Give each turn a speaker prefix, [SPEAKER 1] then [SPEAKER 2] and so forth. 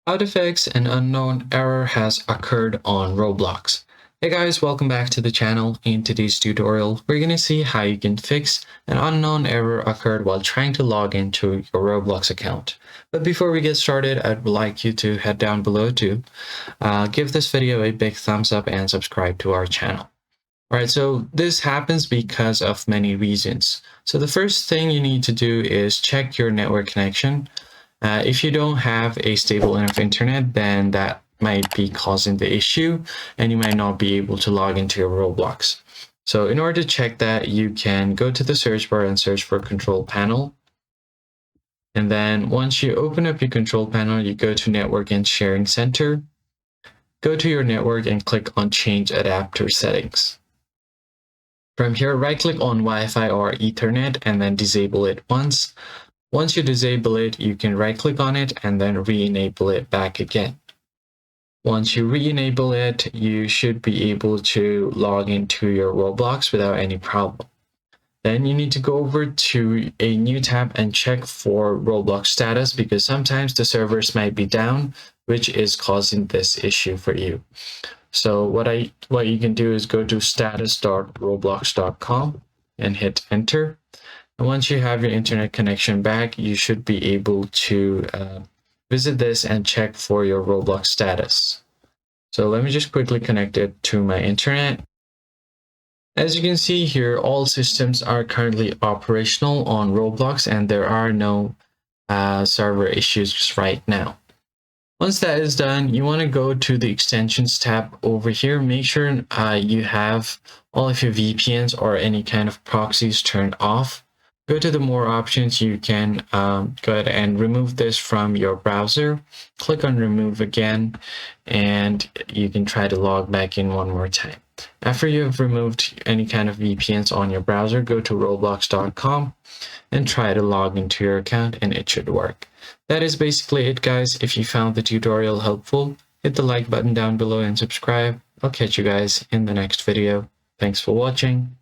[SPEAKER 1] Artifacts an unknown error has occurred on Roblox. Hey guys, welcome back to the channel. In today's tutorial, we're going to see how you can fix an unknown error occurred while trying to log into your Roblox account. But before we get started, I'd like you to head down below to give this video a big thumbs up and subscribe to our channel. Alright, so this happens because of many reasons. So the first thing you need to do is check your network connection. If you don't have a stable enough internet, then that might be causing the issue and you might not be able to log into your Roblox. So in order to check that, you can go to the search bar and search for control panel. And then once you open up your control panel, you go to network and sharing center. Go to your network and click on change adapter settings. From here, right click on Wi-Fi or Ethernet and then disable it once. Once you disable it, you can right click on it and then re-enable it back again. Once you re-enable it, you should be able to log into your Roblox without any problem. Then you need to go over to a new tab and check for Roblox status because sometimes the servers might be down, which is causing this issue for you. So what you can do is go to status.roblox.com and hit enter. And once you have your internet connection back, you should be able to visit this and check for your Roblox status. So let me just quickly connect it to my internet. As you can see here, all systems are currently operational on Roblox and there are no server issues right now. Once that is done, you want to go to the extensions tab over here. Make sure you have all of your VPNs or any kind of proxies turned off. Go to the more options. You can go ahead and remove this from your browser. Click on remove again, and you can try to log back in one more time. After you have removed any kind of VPNs on your browser, go to roblox.com and try to log into your account and it should work. That is basically it, guys. If you found the tutorial helpful, hit the like button down below and subscribe. I'll catch you guys in the next video. Thanks for watching.